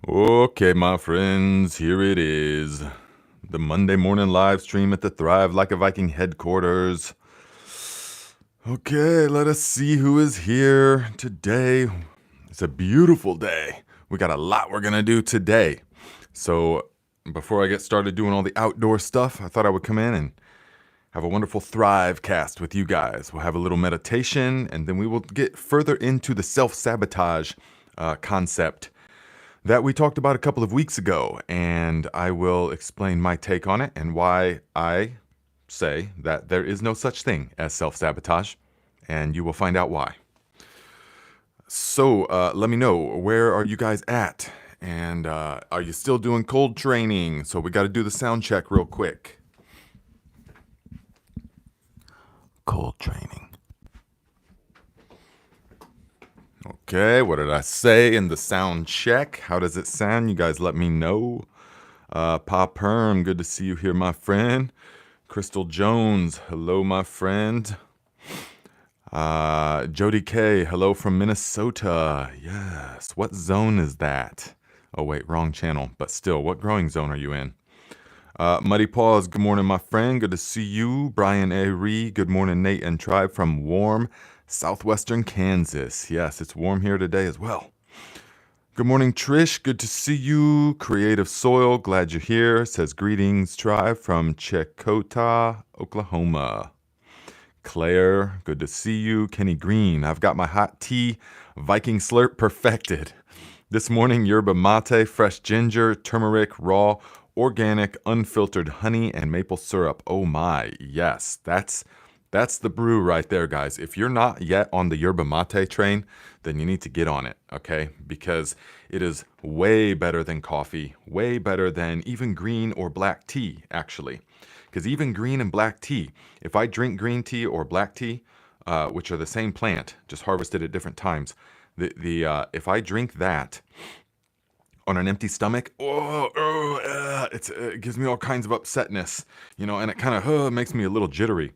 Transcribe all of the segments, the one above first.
Okay, my friends, here it is. The Monday morning live stream at the Thrive Like a Viking headquarters. Okay, let us see who is here today. It's a beautiful day. We got a lot we're going to do today. So, before I get started doing all the outdoor stuff, I thought I would come in and have a wonderful Thrive cast with you guys. We'll have a little meditation, and then we will get further into the self-sabotage concept that we talked about a couple of weeks ago, and I will explain my take on it and why I say that there is no such thing as self-sabotage, and you will find out why. So let me know, where are you guys at? And are you still doing cold training? So we got to do the sound check real quick. Cold training. Okay, what did I say in the sound check? How does it sound? You guys let me know. Pa Perm, good to see you here, my friend. Crystal Jones, hello, my friend. Jody K, hello from Minnesota. Yes, what zone is that? Oh, wait, wrong channel. But still, what growing zone are you in? Muddy Paws, good morning, my friend. Good to see you. Brian A. Ree, good morning, Nate and Tribe from warm southwestern Kansas. Yes, it's warm here today as well. Good morning, Trish. Good to see you. Creative Soil, glad you're here. Says greetings, Tribe from Checotah, Oklahoma. Claire, good to see you. Kenny Green, I've got my hot tea Viking slurp perfected. This morning, yerba mate, fresh ginger, turmeric, raw, organic, unfiltered honey, and maple syrup. Oh my, yes, that's the brew right there, guys. If you're not yet on the yerba mate train, then you need to get on it, okay? Because it is way better than coffee, way better than even green or black tea, actually. Because even green and black tea, if I drink green tea or black tea, which are the same plant, just harvested at different times, if I drink that on an empty stomach, it gives me all kinds of upsetness, and it kind of makes me a little jittery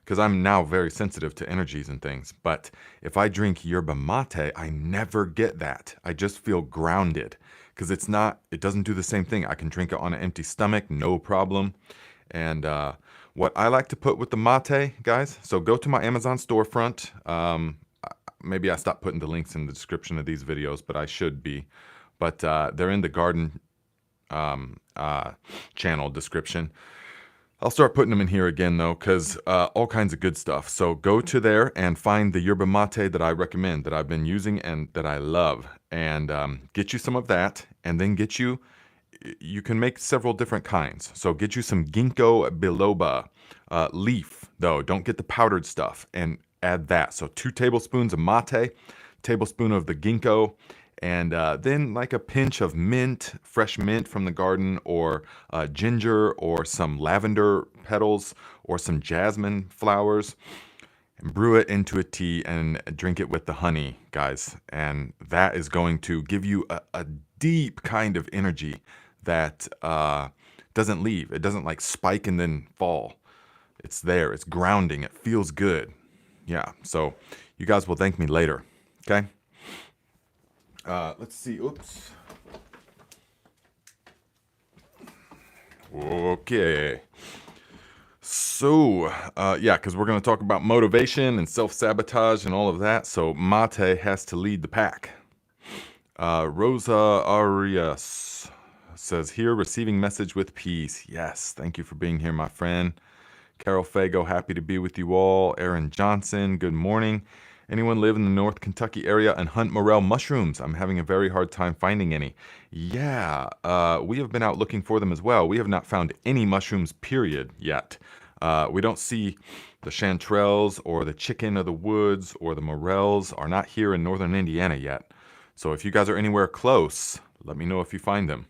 because I'm now very sensitive to energies and things. But if I drink yerba mate, I never get that. I just feel grounded because it doesn't do the same thing. I can drink it on an empty stomach, no problem. And what I like to put with the mate, guys, so go to my Amazon storefront. Maybe I stopped putting the links in the description of these videos, but I should be. But they're in the garden channel description. I'll start putting them in here again, though, because all kinds of good stuff. So go to there and find the yerba mate that I recommend, that I've been using and that I love. And get you some of that, and then you can make several different kinds. So get you some ginkgo biloba leaf, though. Don't get the powdered stuff, and add that. So 2 tablespoons of mate, tablespoon of the ginkgo, and then like a pinch of mint, fresh mint from the garden, or ginger, or some lavender petals, or some jasmine flowers, and brew it into a tea and drink it with the honey, guys. And that is going to give you a deep kind of energy that doesn't leave. It doesn't like spike and then fall. It's there. It's grounding. It feels good. Yeah. So you guys will thank me later. Okay. Let's see. Oops. Okay. So, yeah, because we're going to talk about motivation and self-sabotage and all of that. So mate has to lead the pack. Rosa Arias says here, receiving message with peace. Yes, thank you for being here, my friend. Carol Fago, happy to be with you all. Aaron Johnson, good morning. Anyone live in the North Kentucky area and hunt morel mushrooms? I'm having a very hard time finding any. Yeah, we have been out looking for them as well. We have not found any mushrooms, period, yet. We don't see the chanterelles or the chicken of the woods or the morels are not here in northern Indiana yet. So if you guys are anywhere close, let me know if you find them.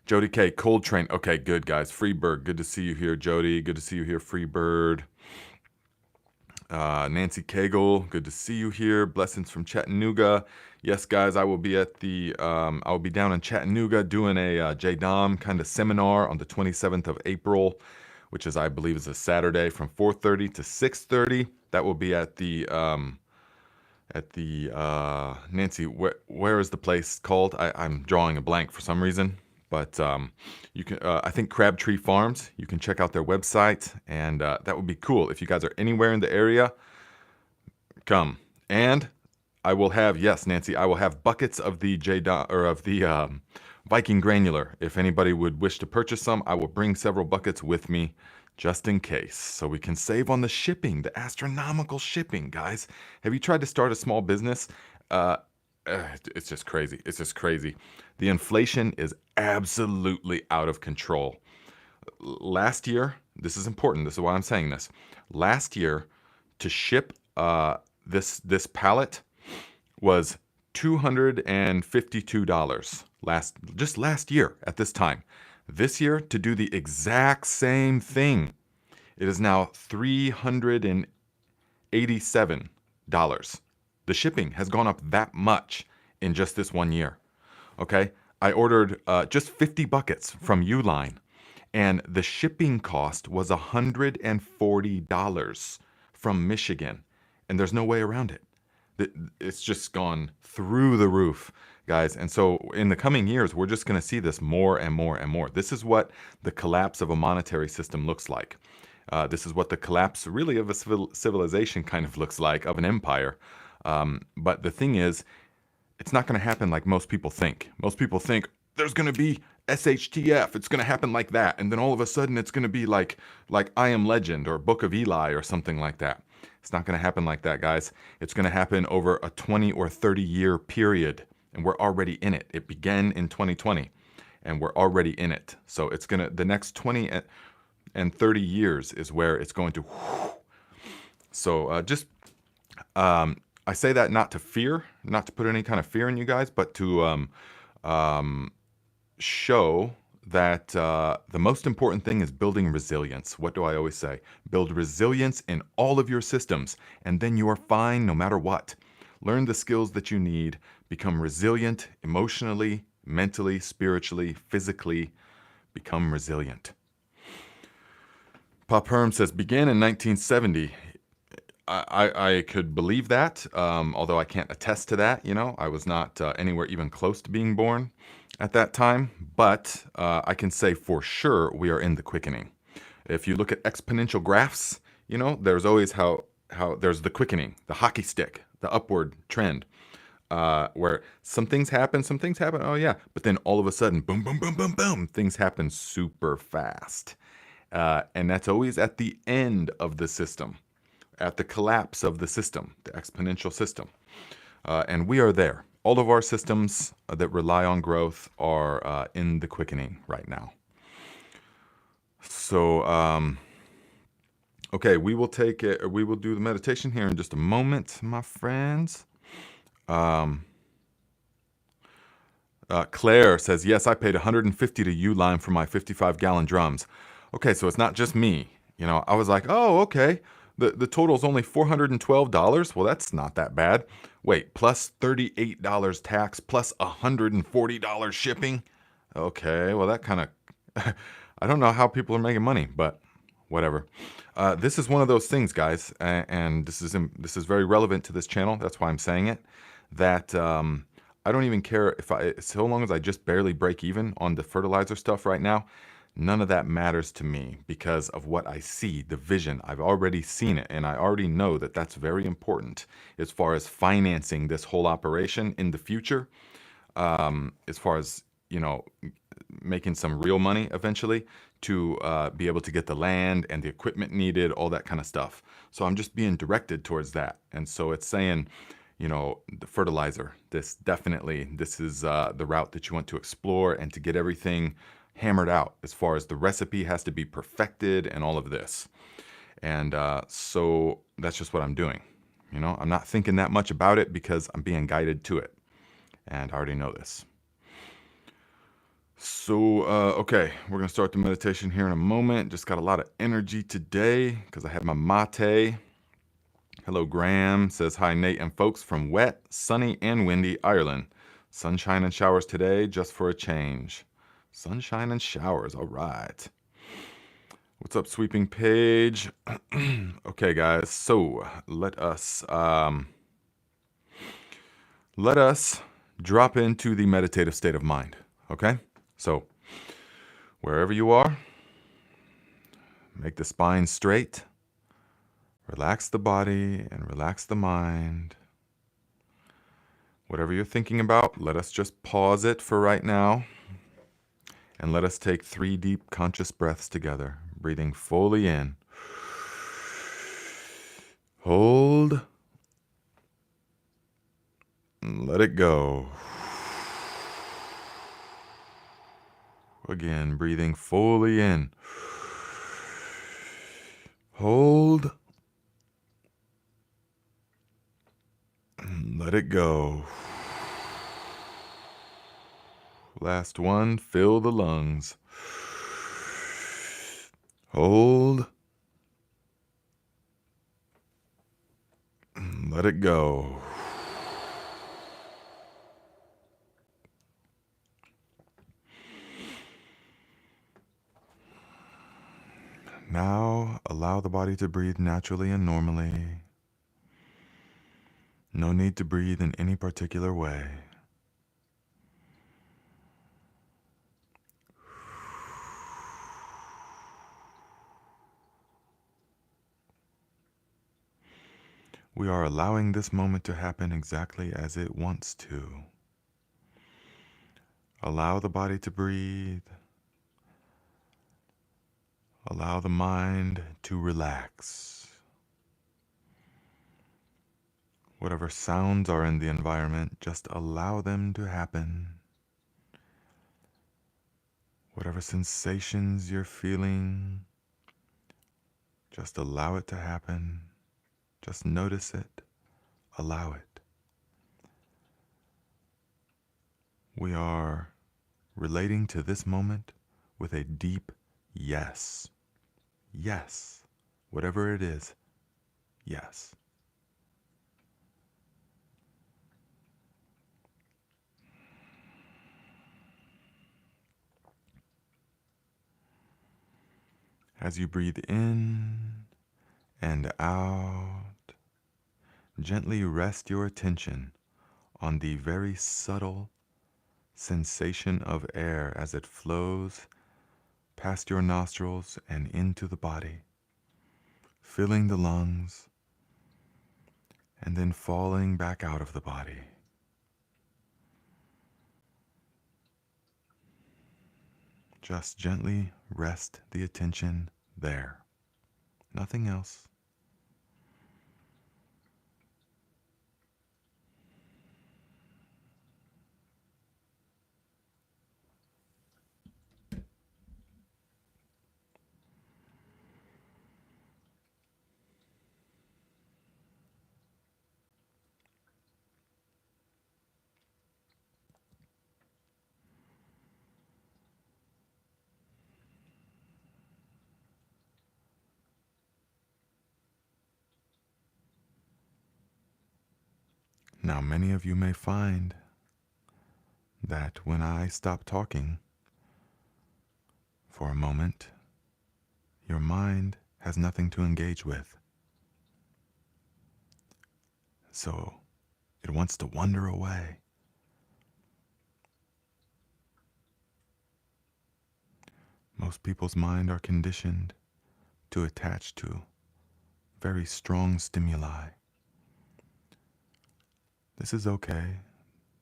Jody K, cold train. Okay, good, guys. Freebird, good to see you here, Jody. Good to see you here, Freebird. Nancy Cagle, good to see you here. Blessings from Chattanooga. Yes, guys, I will be down in Chattanooga doing a JDOM kind of seminar on the 27th of April, which I believe is a Saturday from 4:30 to 6:30. That will be at the at the Nancy, where is the place called? I'm drawing a blank for some reason, but you can. I think Crabtree Farms. You can check out their website, and that would be cool if you guys are anywhere in the area. Come, and I will have, yes, Nancy, I will have buckets of the Viking granular. If anybody would wish to purchase some, I will bring several buckets with me just in case, so we can save on the shipping, the astronomical shipping, guys. Have you tried to start a small business? Uh, it's just crazy. It's just crazy. The inflation is absolutely out of control. Last year, this is important. This is why I'm saying this. Last year, to ship this pallet was $252 last year at this time. This year, to do the exact same thing, it is now $387. The shipping has gone up that much in just this 1 year. Okay, I ordered just 50 buckets from Uline, and the shipping cost was $140 from Michigan, and there's no way around it. It's just gone through the roof, guys. And so in the coming years, we're just going to see this more and more and more. This is what the collapse of a monetary system looks like. This is what the collapse really of a civilization kind of looks like, of an empire. But the thing is, it's not going to happen like most people think. Most people think there's going to be SHTF. It's going to happen like that. And then all of a sudden it's going to be like I Am Legend or Book of Eli or something like that. It's not going to happen like that, guys. It's going to happen over a 20 or 30 year period. And we're already in it. It began in 2020 and we're already in it. So it's going to, the next 20 and 30 years is where it's going to. So I say that not to fear, not to put any kind of fear in you guys, but to show that the most important thing is building resilience. What do I always say? Build resilience in all of your systems, and then you are fine no matter what. Learn the skills that you need. Become resilient emotionally, mentally, spiritually, physically. Become resilient. Pop Herm says, began in 1970. I could believe that, although I can't attest to that. You know, I was not anywhere even close to being born at that time, but I can say for sure we are in the quickening. If you look at exponential graphs, you know, there's always how there's the quickening, the hockey stick, the upward trend, where some things happen, oh yeah, but then all of a sudden, boom, boom, boom, boom, boom, things happen super fast. And that's always at the end of the system, at the collapse of the system, the exponential system. And we are there. All of our systems that rely on growth are in the quickening right now. So, okay, we will do the meditation here in just a moment, my friends. Claire says, yes, I paid $150 to Uline for my 55-gallon drums. Okay, so it's not just me. You know, I was like, oh, okay. The total is only $412. Well, that's not that bad. Wait, plus $38 tax, plus $140 shipping. Okay, well, that kind of, I don't know how people are making money, but whatever. This is one of those things, guys, and this is very relevant to this channel. That's why I'm saying it. That I don't even care so long as I just barely break even on the fertilizer stuff right now. None of that matters to me because of what I see, the vision. I've already seen it, and I already know that that's very important as far as financing this whole operation in the future, as far as, you know, making some real money eventually to be able to get the land and the equipment needed, all that kind of stuff. So I'm just being directed towards that. And so it's saying, you know, the fertilizer, this is the route that you want to explore and to get everything hammered out as far as the recipe has to be perfected and all of this. And so that's just what I'm doing. You know, I'm not thinking that much about it because I'm being guided to it. And I already know this. So, okay, we're going to start the meditation here in a moment. Just got a lot of energy today because I had my mate. Hello, Graham says, hi, Nate and folks from wet, sunny, and windy Ireland. Sunshine and showers today just for a change. Sunshine and showers. All right. What's up, sweeping page? Okay, guys. So let us let us drop into the meditative state of mind, okay? So, wherever you are, make the spine straight, relax the body and relax the mind. Whatever you're thinking about, let us just pause it for right now, and let us take 3 deep conscious breaths together, breathing fully in. Hold, and let it go. Again, breathing fully in. Hold, and let it go. Last one, fill the lungs. Hold, and let it go. Now, allow the body to breathe naturally and normally. No need to breathe in any particular way. We are allowing this moment to happen exactly as it wants to. Allow the body to breathe. Allow the mind to relax. Whatever sounds are in the environment, just allow them to happen. Whatever sensations you're feeling, just allow it to happen. Just notice it. Allow it. We are relating to this moment with a deep yes. Yes. Whatever it is, yes. As you breathe in and out, gently rest your attention on the very subtle sensation of air as it flows past your nostrils and into the body, filling the lungs and then falling back out of the body. Just gently rest the attention there. Nothing else. Now, many of you may find that when I stop talking for a moment, your mind has nothing to engage with. So it wants to wander away. Most people's mind are conditioned to attach to very strong stimuli. This is okay.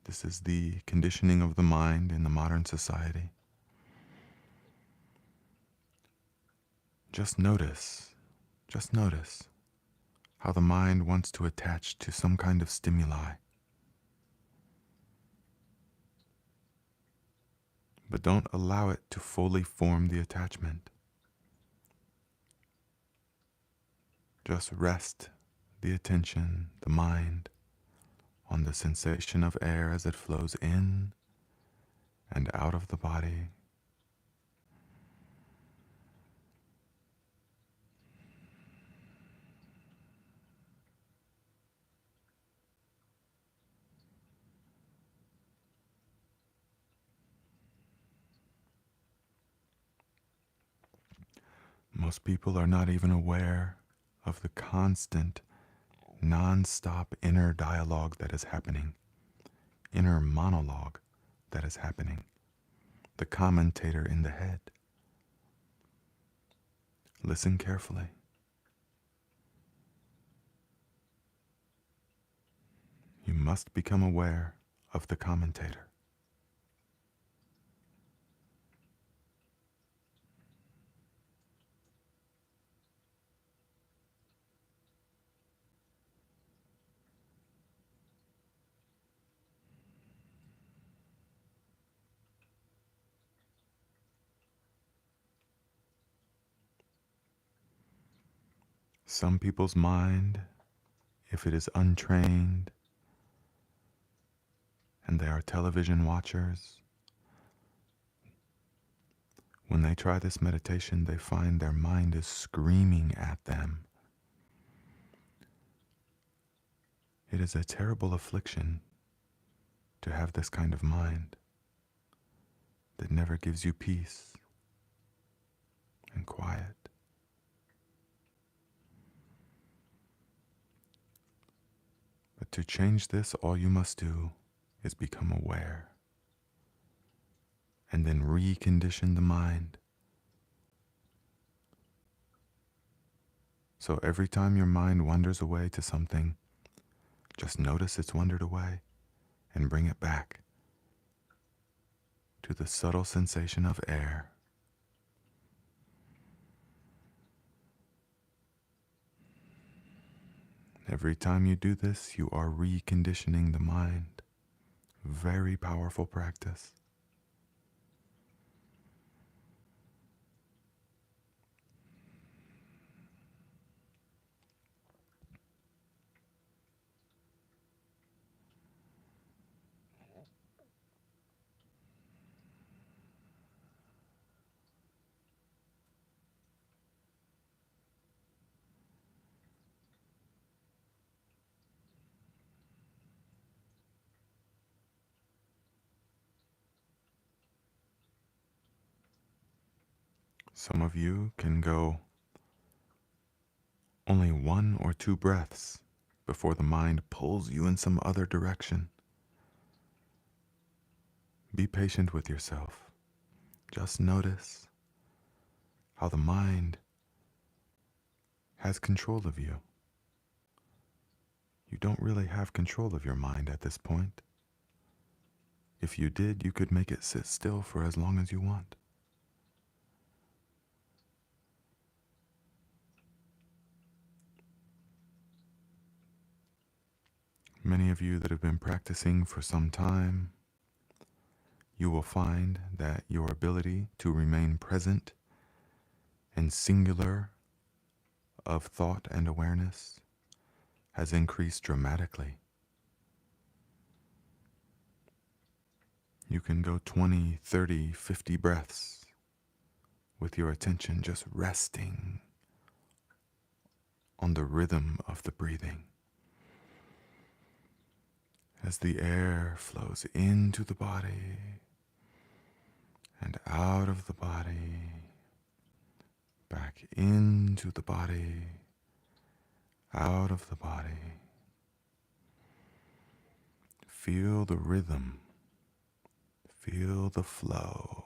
This is the conditioning of the mind in the modern society. Just notice how the mind wants to attach to some kind of stimuli. But don't allow it to fully form the attachment. Just rest the attention, the mind, on the sensation of air as it flows in and out of the body. Most people are not even aware of the constant, non-stop inner dialogue that is happening inner monologue that is happening, the commentator in the head. Listen carefully. You must become aware of the commentator. Some people's mind, if it is untrained and they are television watchers, when they try this meditation, they find their mind is screaming at them. It is a terrible affliction to have this kind of mind that never gives you peace and quiet. But to change this, all you must do is become aware and then recondition the mind. So every time your mind wanders away to something, just notice it's wandered away and bring it back to the subtle sensation of air. Every time you do this, you are reconditioning the mind. Very powerful practice. Some of you can go only 1 or 2 breaths before the mind pulls you in some other direction. Be patient with yourself. Just notice how the mind has control of you. You don't really have control of your mind at this point. If you did, you could make it sit still for as long as you want. Many of you that have been practicing for some time, you will find that your ability to remain present and singular of thought and awareness has increased dramatically. You can go 20, 30, 50 breaths with your attention just resting on the rhythm of the breathing. As the air flows into the body and out of the body, back into the body, out of the body. Feel the rhythm, feel the flow.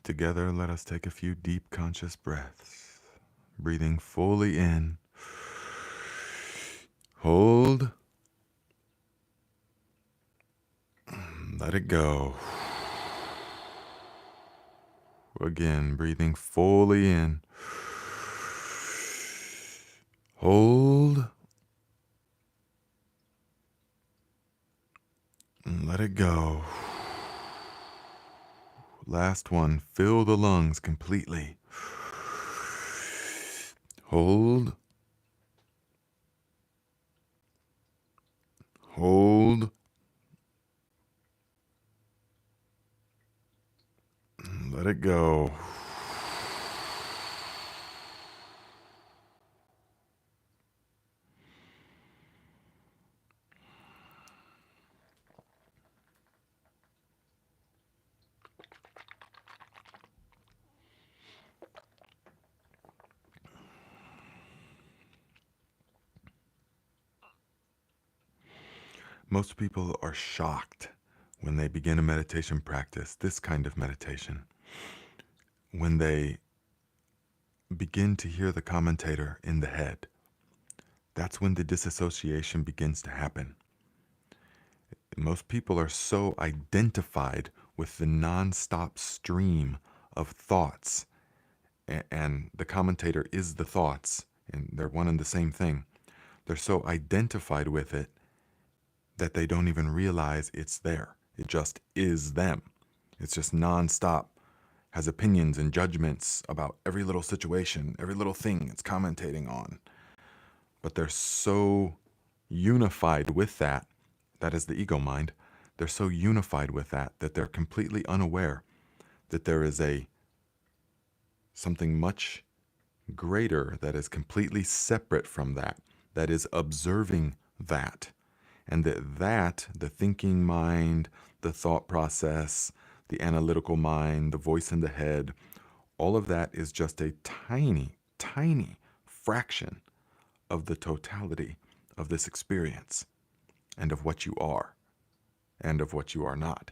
Together, let us take a few deep conscious breaths, breathing fully in. Hold. Let it go. Again, breathing fully in. Hold. And let it go. Last one. Fill the lungs completely. Hold. Hold. Let it go. Most people are shocked when they begin a meditation practice, this kind of meditation, when they begin to hear the commentator in the head. That's when the disassociation begins to happen. Most people are so identified with the nonstop stream of thoughts, and the commentator is the thoughts, and they're one and the same thing. They're so identified with it that they don't even realize it's there. It just is them. It's just nonstop, has opinions and judgments about every little situation, every little thing it's commentating on. But they're so unified with that, that is the ego mind, they're so unified with that they're completely unaware that there is something much greater that is completely separate from that is observing that. And that, the thinking mind, the thought process, the analytical mind, the voice in the head, all of that is just a tiny, tiny fraction of the totality of this experience and of what you are and of what you are not.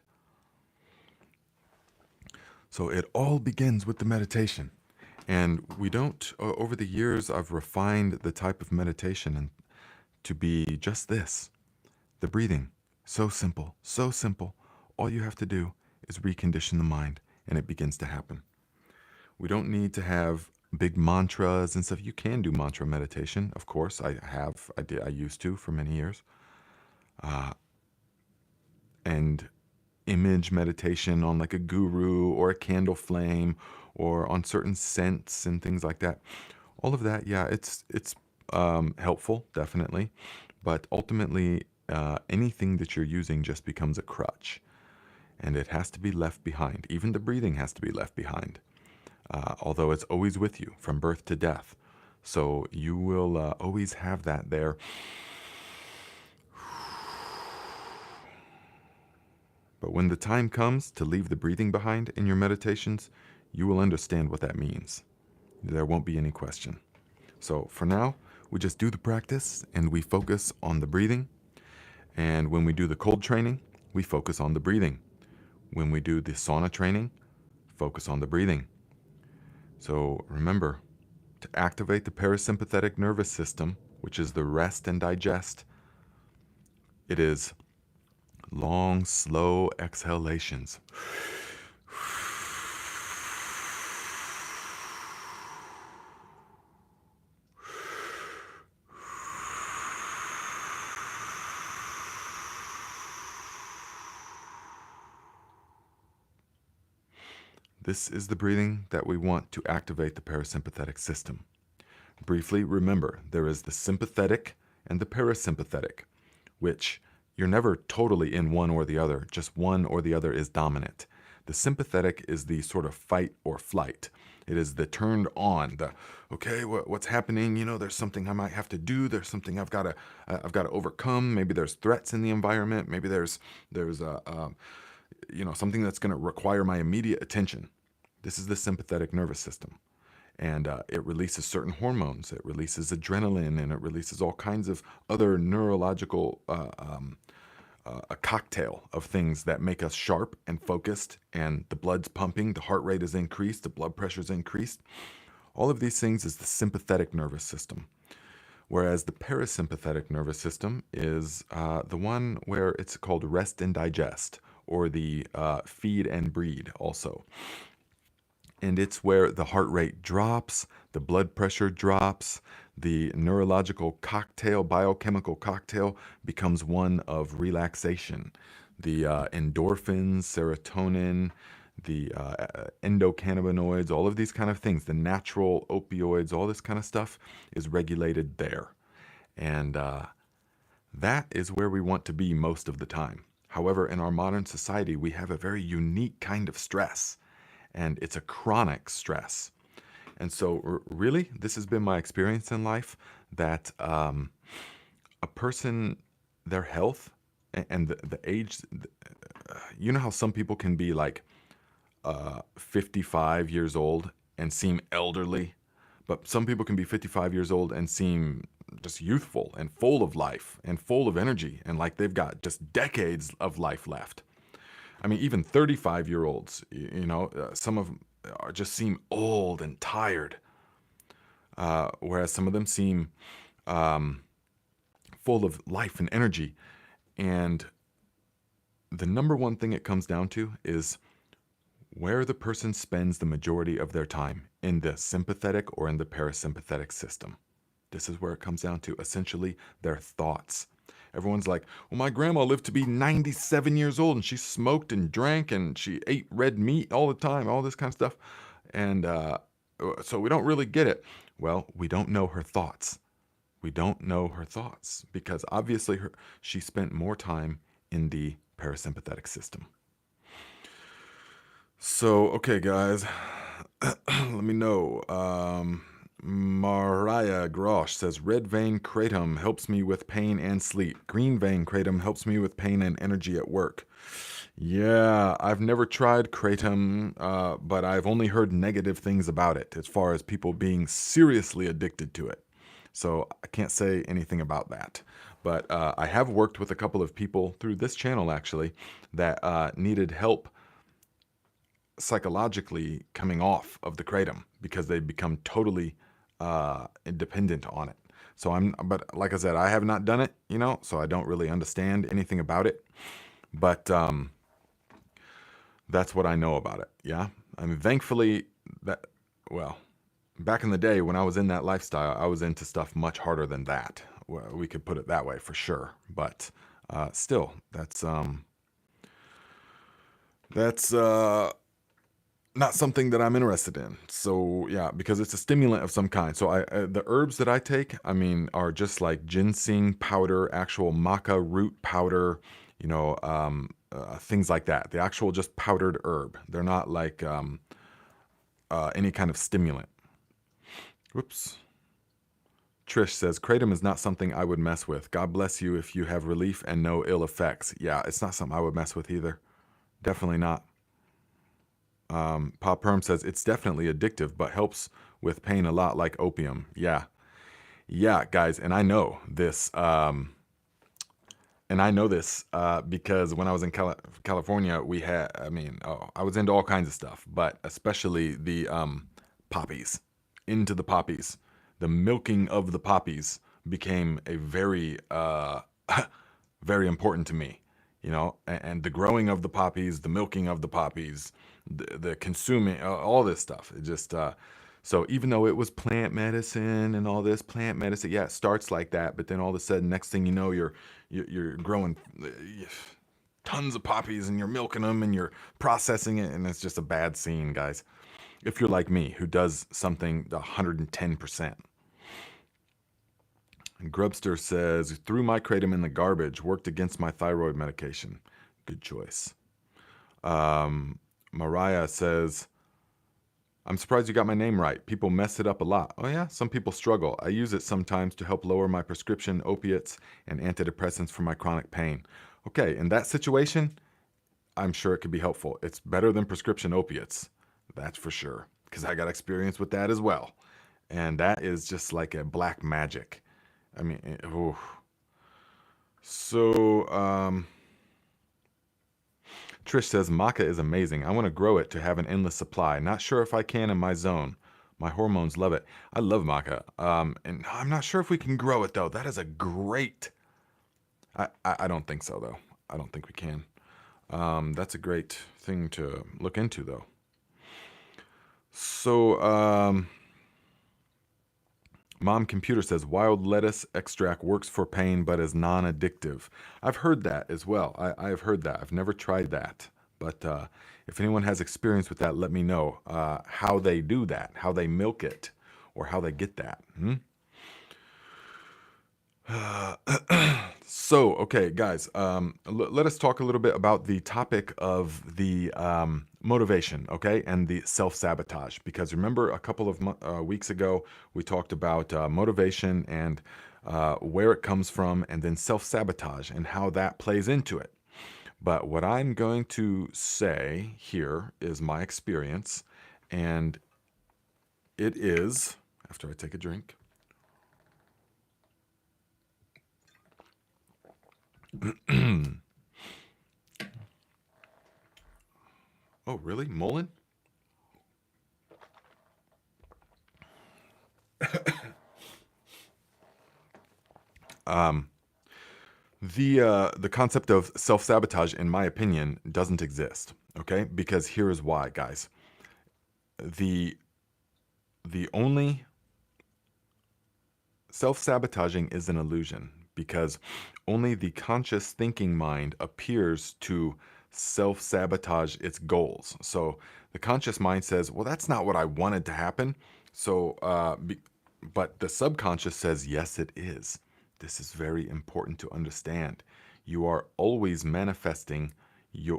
So it all begins with the meditation. And we don't, over the years, I've refined the type of meditation to be just this. The breathing, so simple, so simple. All you have to do is recondition the mind and it begins to happen. We don't need to have big mantras and stuff. You can do mantra meditation, of course. I used to for many years. And image meditation on like a guru or a candle flame or on certain scents and things like that. All of that, yeah, it's helpful, definitely. But ultimately, anything that you're using just becomes a crutch, and it has to be left behind. Even the breathing has to be left behind, although it's always with you from birth to death. So you will always have that there. But when the time comes to leave the breathing behind in your meditations, you will understand what that means. There won't be any question. So for now, we just do the practice and we focus on the breathing. And when we do the cold training, we focus on the breathing. When we do the sauna training, focus on the breathing. So remember, to activate the parasympathetic nervous system, which is the rest and digest, it is long, slow exhalations. This is the breathing that we want to activate the parasympathetic system. Briefly, remember, there is the sympathetic and the parasympathetic, which you're never totally in one or the other, just one or the other is dominant. The sympathetic is the sort of fight or flight. It is the turned on, okay, what's happening? You know, there's something I might have to do. There's something I've got to overcome. Maybe there's threats in the environment. Maybe there's something that's going to require my immediate attention. This is the sympathetic nervous system. And it releases certain hormones. It releases adrenaline, and it releases all kinds of other neurological, a cocktail of things that make us sharp and focused, and the blood's pumping, the heart rate is increased, the blood pressure is increased. All of these things is the sympathetic nervous system. Whereas the parasympathetic nervous system is the one where it's called rest and digest, or the feed and breed also. And it's where the heart rate drops, the blood pressure drops, the neurological cocktail, biochemical cocktail becomes one of relaxation. The endorphins, serotonin, the endocannabinoids, all of these kind of things, the natural opioids, all this kind of stuff is regulated there. And that is where we want to be most of the time. However, in our modern society, we have a very unique kind of stress. and it's a chronic stress. And so, really, this has been my experience in life that a person, their health and the age, you know how some people can be like 55 years old and seem elderly, but some people can be 55 years old and seem just youthful and full of life and full of energy and like they've got just decades of life left. I mean, even 35-year-olds, some of them just seem old and tired, whereas some of them seem full of life and energy. And the number one thing it comes down to is where the person spends the majority of their time, in the sympathetic or in the parasympathetic system. This is where it comes down to, essentially, their thoughts. Everyone's like, well, my grandma lived to be 97 years old and she smoked and drank and she ate red meat all the time, all this kind of stuff. And so we don't really get it. Well, we don't know her thoughts. We don't know her thoughts because obviously she spent more time in the parasympathetic system. So, okay, guys, let me know. Mariah Grosh says, red vein kratom helps me with pain and sleep. Green vein kratom helps me with pain and energy at work. Yeah, I've never tried kratom, but I've only heard negative things about it as far as people being seriously addicted to it. So I can't say anything about that. But I have worked with a couple of people through this channel, actually, that needed help psychologically coming off of the kratom because they become totally dependent on it. So but like I said, I have not done it, so I don't really understand anything about it. But that's what I know about it. Yeah. I mean, thankfully back in the day when I was in that lifestyle, I was into stuff much harder than that. Well, we could put it that way for sure. But still, that's not something that I'm interested in. So yeah, because it's a stimulant of some kind. So the herbs that I take, I mean, are just like ginseng powder, actual maca root powder, things like that. The actual just powdered herb. They're not like any kind of stimulant. Whoops. Trish says, kratom is not something I would mess with. God bless you if you have relief and no ill effects. Yeah, it's not something I would mess with either. Definitely not. Pop Perm says, it's definitely addictive, but helps with pain a lot like opium. Yeah. Yeah, guys, and I know this. Because when I was in California, I was into all kinds of stuff, but especially the poppies, into the poppies. The milking of the poppies became a very, very important to me, and the growing of the poppies, the milking of the poppies, the consuming, all this stuff. It just, so even though it was plant medicine and all this plant medicine, yeah, it starts like that, but then all of a sudden, next thing you know, you're growing tons of poppies and you're milking them and you're processing it, and it's just a bad scene, guys. If you're like me, who does something 110%. And Grubster says, threw my kratom in the garbage, worked against my thyroid medication. Good choice. Mariah says, I'm surprised you got my name right. People mess it up a lot. Oh yeah, some people struggle. I use it sometimes to help lower my prescription opiates and antidepressants for my chronic pain. Okay, in that situation, I'm sure it could be helpful. It's better than prescription opiates. That's for sure, because I got experience with that as well. And that is just like a black magic. I mean, so, Trish says, maca is amazing. I want to grow it to have an endless supply. Not sure if I can in my zone. My hormones love it. I love maca. And I'm not sure if we can grow it, though. That is a great... I don't think so, though. I don't think we can. That's a great thing to look into, though. So, Mom Computer says, wild lettuce extract works for pain but is non-addictive. I've heard that as well. I've heard that. I've never tried that. But if anyone has experience with that, let me know how they do that, how they milk it, or how they get that. So, okay, guys, let us talk a little bit about the topic of the motivation, okay, and the self-sabotage. Because remember, a couple of weeks ago, we talked about motivation and where it comes from, and then self-sabotage and how that plays into it. But what I'm going to say here is my experience, and it is, after I take a drink. Oh, really? Mullen? The concept of self-sabotage, in my opinion, doesn't exist. Okay, because here is why, guys. The the only self-sabotaging is an illusion because only the conscious thinking mind appears to self-sabotage its goals. So the conscious mind says, "Well, that's not what I wanted to happen." So, but the subconscious says, "Yes, it is." This is very important to understand. You are always manifesting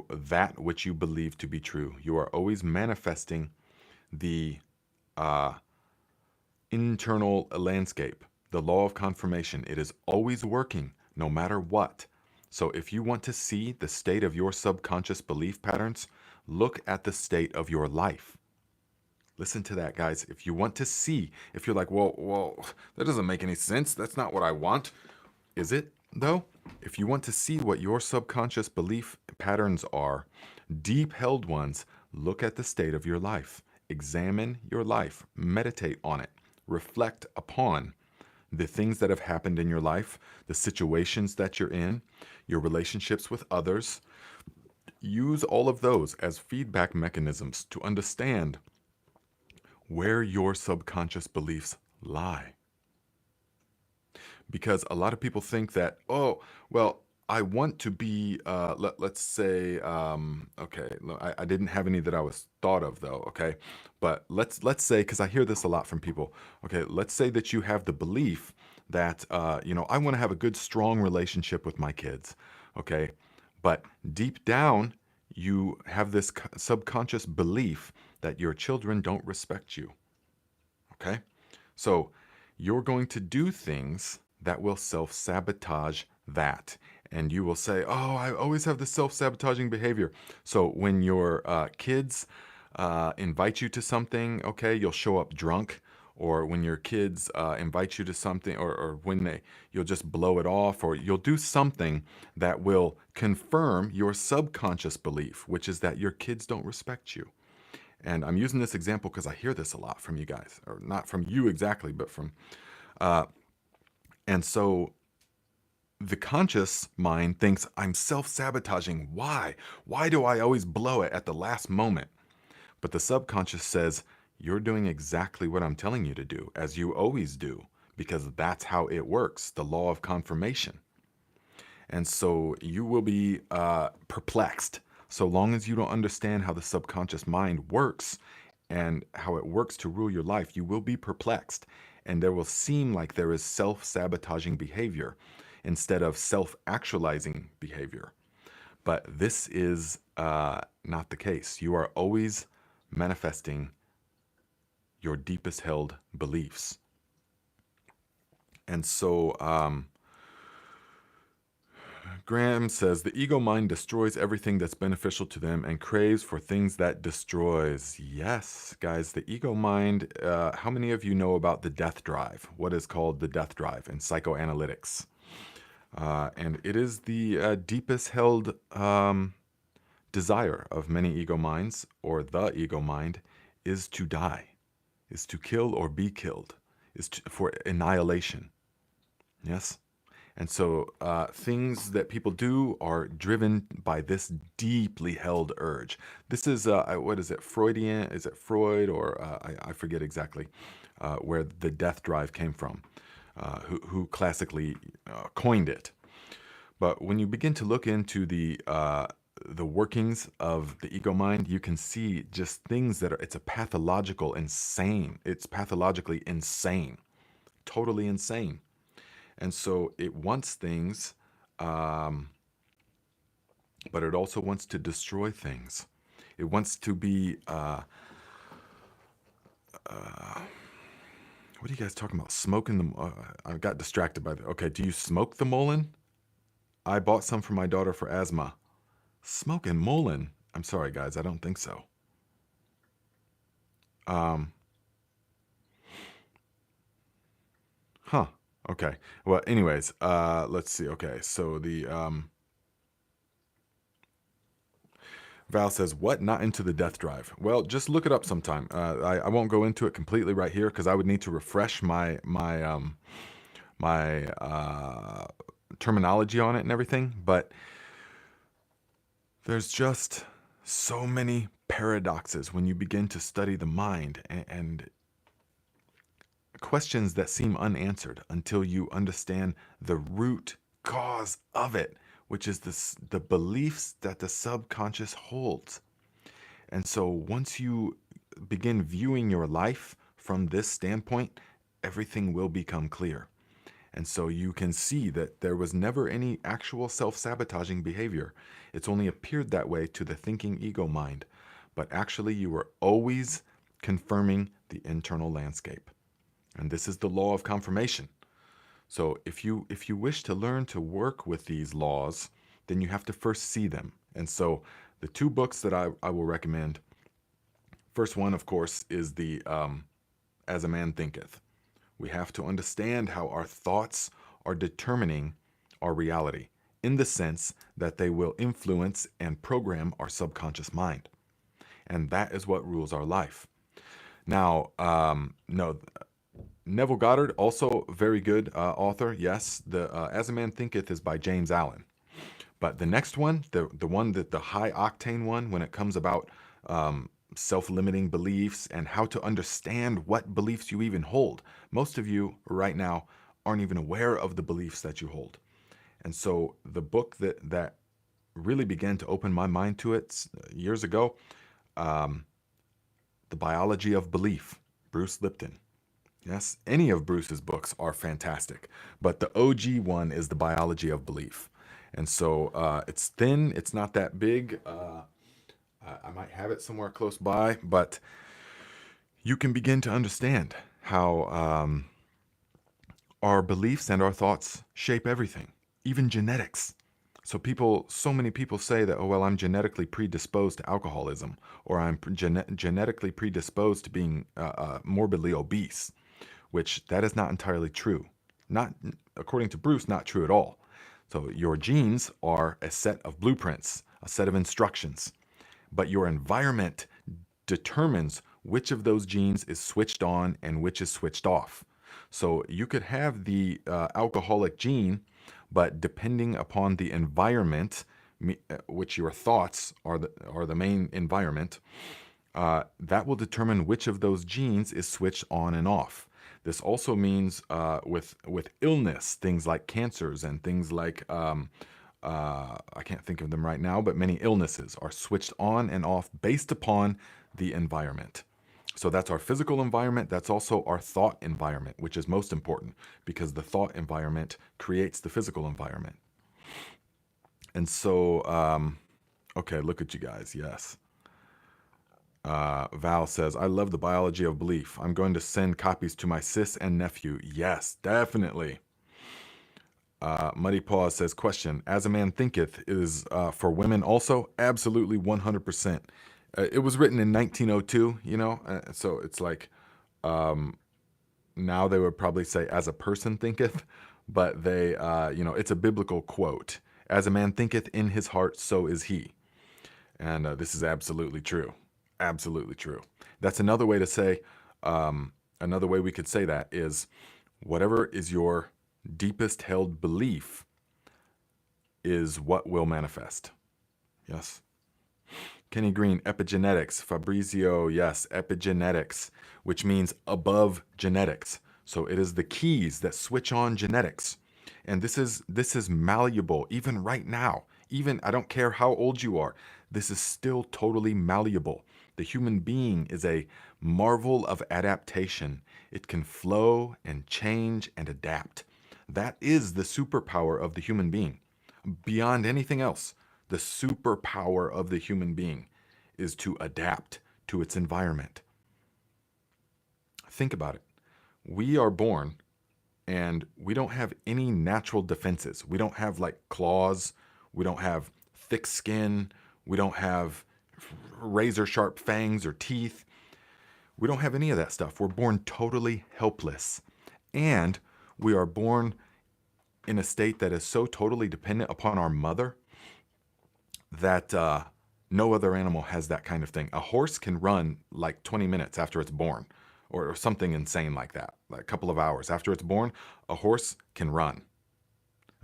that which you believe to be true. You are always manifesting the uh, internal landscape, the law of confirmation. It is always working no matter what. So if you want to see the state of your subconscious belief patterns, look at the state of your life. Listen to that, guys. If you want to see, if you're like, well, that doesn't make any sense. That's not what I want. Is it, though? If you want to see what your subconscious belief patterns are, deep held ones, look at the state of your life. Examine your life. Meditate on it. Reflect upon the things that have happened in your life, the situations that you're in, your relationships with others. Use all of those as feedback mechanisms to understand where your subconscious beliefs lie. Because a lot of people think that, oh, well, I want to be, let's say, okay, I didn't have any that I was thought of though, okay, but let's say, because I hear this a lot from people, okay, let's say that you have the belief that, I want to have a good, strong relationship with my kids, okay, but deep down, you have this subconscious belief that your children don't respect you, okay? So you're going to do things that will self sabotage that. And you will say, oh, I always have this self sabotaging behavior. So when your kids invite you to something, okay, you'll show up drunk. Or when your kids invite you to something, or when you'll just blow it off, or you'll do something that will confirm your subconscious belief, which is that your kids don't respect you. And I'm using this example because I hear this a lot from you guys, or not from you exactly, but from, and so the conscious mind thinks I'm self sabotaging. Why? Why do I always blow it at the last moment? But the subconscious says, you're doing exactly what I'm telling you to do, as you always do, because that's how it works, the law of confirmation. And so you will be perplexed. So long as you don't understand how the subconscious mind works and how it works to rule your life, you will be perplexed. And there will seem like there is self sabotaging behavior instead of self actualizing behavior. But this is not the case. You are always manifesting your deepest held beliefs. And so, Graham says the ego mind destroys everything that's beneficial to them and craves for things that destroys. Yes, guys, the ego mind. How many of you know about the death drive? What is called the death drive in psychoanalytics? And it is the deepest held desire of many ego minds, or the ego mind, is to die, is to kill or be killed, for annihilation. Yes? And so things that people do are driven by this deeply held urge. This is, what is it, Freudian? Is it Freud? Or I forget exactly where the death drive came from, who classically coined it. But when you begin to look into the workings of the ego mind, you can see just things that are, it's a pathological insane. It's pathologically insane, totally insane. And so it wants things, um, but it also wants to destroy things. It wants to be, what are you guys talking about? Smoking the, I got distracted by the, okay, do you smoke the Mullen? I bought some for my daughter for asthma. Smoking Mullen? I'm sorry, guys, I don't think so. Um, huh. Okay. Well, anyways, let's see. Okay, so the Val says, "What? Not into the death drive?" Well, just look it up sometime. I won't go into it completely right here because I would need to refresh my terminology on it and everything. But there's just so many paradoxes when you begin to study the mind, and questions that seem unanswered until you understand the root cause of it, which is the beliefs that the subconscious holds. And so once you begin viewing your life from this standpoint, everything will become clear. And so you can see that there was never any actual self-sabotaging behavior. It's only appeared that way to the thinking ego mind. But actually, you were always confirming the internal landscape. And this is the law of confirmation. So if you wish to learn to work with these laws, then you have to first see them. And so the two books that I will recommend, first one, of course, is the As a Man Thinketh. We have to understand how our thoughts are determining our reality in the sense that they will influence and program our subconscious mind. And that is what rules our life. Now, no, Neville Goddard, also very good author. Yes, the As a Man Thinketh is by James Allen. But the next one, the one that the high octane one, when it comes about self-limiting beliefs and how to understand what beliefs you even hold. Most of you right now aren't even aware of the beliefs that you hold. And so the book that really began to open my mind to it years ago, The Biology of Belief, Bruce Lipton. Yes, any of Bruce's books are fantastic, but the OG one is The Biology of Belief. And so it's thin, it's not that big. I might have it somewhere close by, but you can begin to understand how our beliefs and our thoughts shape everything, even genetics. So many people say that, oh, well, I'm genetically predisposed to alcoholism, or I'm genetically predisposed to being morbidly obese, which that is not entirely true. Not, according to Bruce, not true at all. So your genes are a set of blueprints, a set of instructions, but your environment determines which of those genes is switched on and which is switched off. So you could have the alcoholic gene, but depending upon the environment, which your thoughts are the main environment, that will determine which of those genes is switched on and off. This also means with illness, things like cancers and things like I can't think of them right now, but many illnesses are switched on and off based upon the environment. So that's our physical environment. That's also our thought environment, which is most important because the thought environment creates the physical environment. And so, okay, look at you guys. Yes. Val says, I love the biology of belief. I'm going to send copies to my sis and nephew. Yes, definitely. Muddy Paws says, question, As a Man Thinketh is for women also? Absolutely 100%. It was written in 1902, you know, so it's like now they would probably say As a Person Thinketh, but they, you know, it's a biblical quote. As a man thinketh in his heart, so is he. And this is absolutely true. Absolutely true. That's another way to say, another way we could say that is whatever is your deepest held belief is what will manifest. Yes. Kenny Green, epigenetics. Fabrizio, yes, epigenetics, which means above genetics. So it is the keys that switch on genetics. And this is malleable even right now. Even I don't care how old you are. This is still totally malleable. The human being is a marvel of adaptation. It can flow and change and adapt. That is the superpower of the human being. Beyond anything else, the superpower of the human being is to adapt to its environment. Think about it. We are born and we don't have any natural defenses. We don't have like claws. We don't have thick skin. We don't have razor sharp fangs or teeth. We don't have any of that stuff. We're born totally helpless. And we are born in a state that is so totally dependent upon our mother that no other animal has that kind of thing. A horse can run like 20 minutes after it's born, or something insane like that. Like a couple of hours after it's born, a horse can run.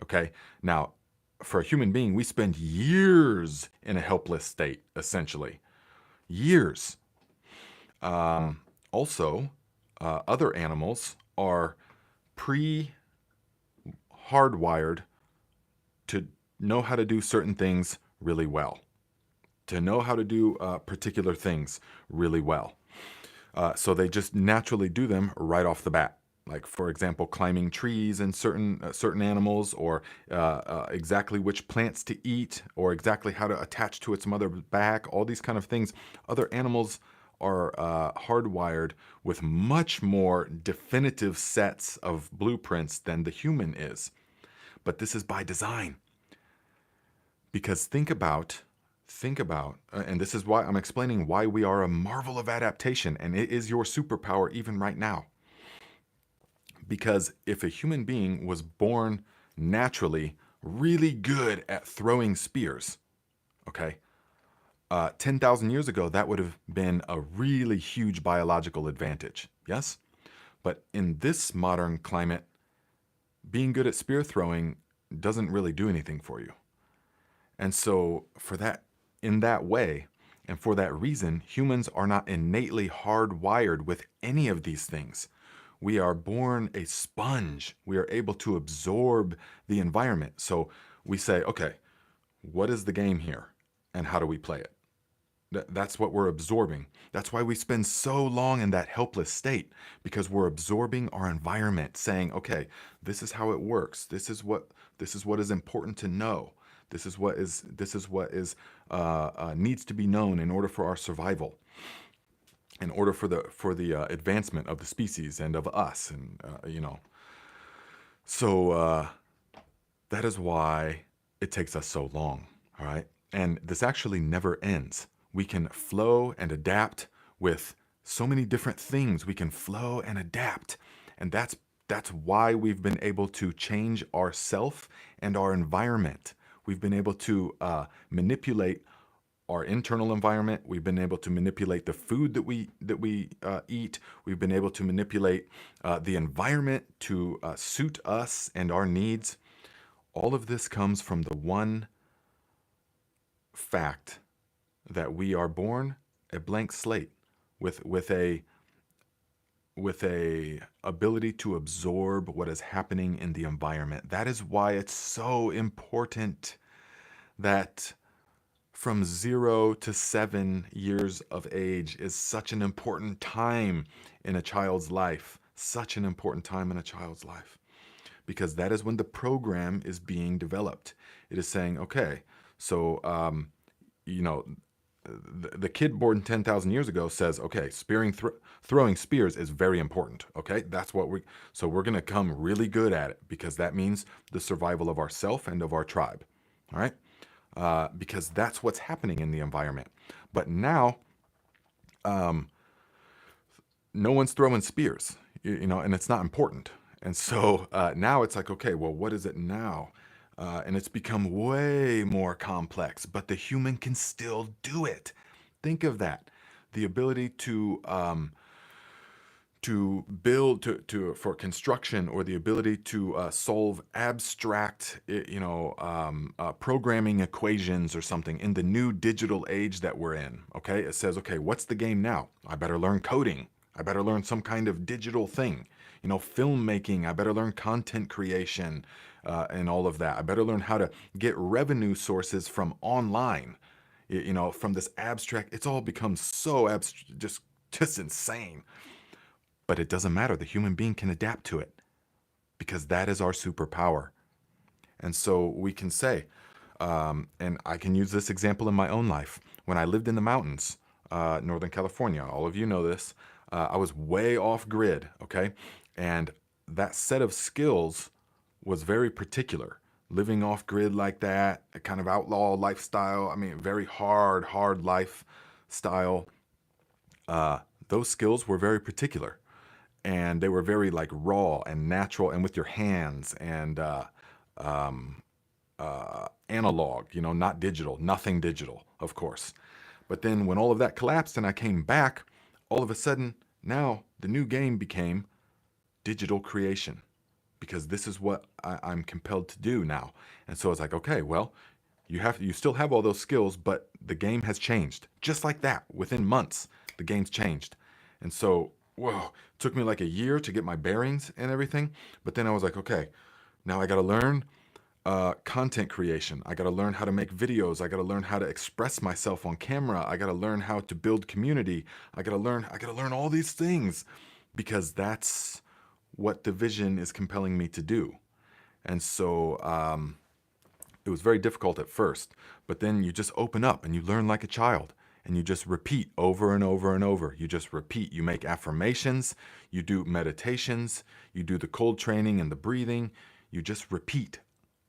Okay? Now, for a human being, we spend years in a helpless state, essentially. Years. Also, other animals are hardwired to know how to do certain things really well, to know how to do particular things really well. So they just naturally do them right off the bat. Like, for example, climbing trees in certain animals, or exactly which plants to eat, or exactly how to attach to its mother's back, all these kind of things. Other animals are hardwired with much more definitive sets of blueprints than the human is. But this is by design. Because think about, and this is why I'm explaining why we are a marvel of adaptation, and it is your superpower even right now. Because if a human being was born naturally really good at throwing spears, okay, 10,000 years ago, that would have been a really huge biological advantage, yes? But in this modern climate, being good at spear throwing doesn't really do anything for you. And so in that way, and for that reason, humans are not innately hardwired with any of these things. We are born a sponge. We are able to absorb the environment. So we say, okay, what is the game here? And how do we play it? That's what we're absorbing. That's why we spend so long in that helpless state, because we're absorbing our environment, saying, okay, this is how it works. This is what is important to know. This is what needs to be known in order for our survival, in order for the advancement of the species and of us, and So that is why it takes us so long. All right, and this actually never ends. We can flow and adapt with so many different things. We can flow and adapt, and that's why we've been able to change ourself and our environment. We've been able to manipulate our internal environment. We've been able to manipulate the food that we eat. We've been able to manipulate the environment to suit us and our needs. All of this comes from the one fact that we are born a blank slate with a ability to absorb what is happening in the environment. That is why it's so important that from 0 to 7 years of age is such an important time in a child's life. Such an important time in a child's life. Because that is when the program is being developed. It is saying, okay, so, the kid born 10,000 years ago says, okay, throwing spears is very important. Okay, that's what so we're going to come really good at it, because that means the survival of ourself and of our tribe. All right, because that's what's happening in the environment. But now, no one's throwing spears, and it's not important. And so now it's like, okay, well, what is it now? And it's become way more complex, but the human can still do it. Think of that. The ability to build for construction, or the ability to solve abstract, programming equations or something in the new digital age that we're in. Okay, it says, okay, what's the game now? I better learn coding. I better learn some kind of digital thing. Filmmaking. I better learn content creation. And all of that. I better learn how to get revenue sources from online, from this abstract. It's all become so just insane. But it doesn't matter. The human being can adapt to it. because that is our superpower. And so we can say, and I can use this example in my own life. When I lived in the mountains, Northern California, all of you know this, I was way off grid, okay? And that set of skills was very particular. Living off grid like that, a kind of outlaw lifestyle, I mean, very hard lifestyle. Those skills were very particular, and they were very like raw and natural and with your hands and analog, not digital, nothing digital, of course. But then when all of that collapsed and I came back, all of a sudden, now the new game became digital creation, because this is what I'm compelled to do now. And so it's like, okay, well, you still have all those skills, but the game has changed. Just like that, within months, the game's changed. And so, whoa, it took me like a year to get my bearings and everything. But then I was like, okay, now I got to learn content creation. I got to learn how to make videos. I got to learn how to express myself on camera. I got to learn how to build community. I got to learn all these things, because that's what the vision is compelling me to do. And so it was very difficult at first, but then you just open up and you learn like a child, and you just repeat over and over and over. You just repeat. You make affirmations, you do meditations, you do the cold training and the breathing. You just repeat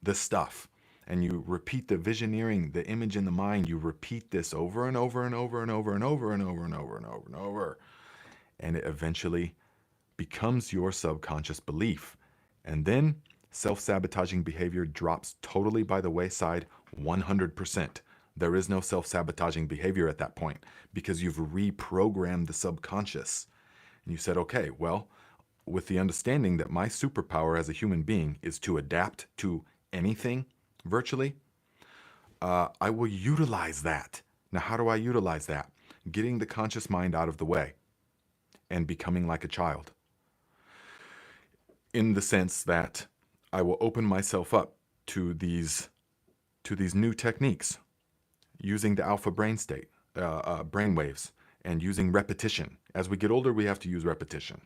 this stuff, and you repeat the visioneering, the image in the mind. You repeat this over and over and over and over and over and over and over and over and over, and it eventually becomes your subconscious belief. And then self-sabotaging behavior drops totally by the wayside, 100%. There is no self-sabotaging behavior at that point, because you've reprogrammed the subconscious. And you said, okay, well, with the understanding that my superpower as a human being is to adapt to anything virtually, I will utilize that. Now, how do I utilize that? Getting the conscious mind out of the way and becoming like a child, in the sense that I will open myself up to these new techniques, using the alpha brain state, brain waves, and using repetition. As we get older, we have to use repetition.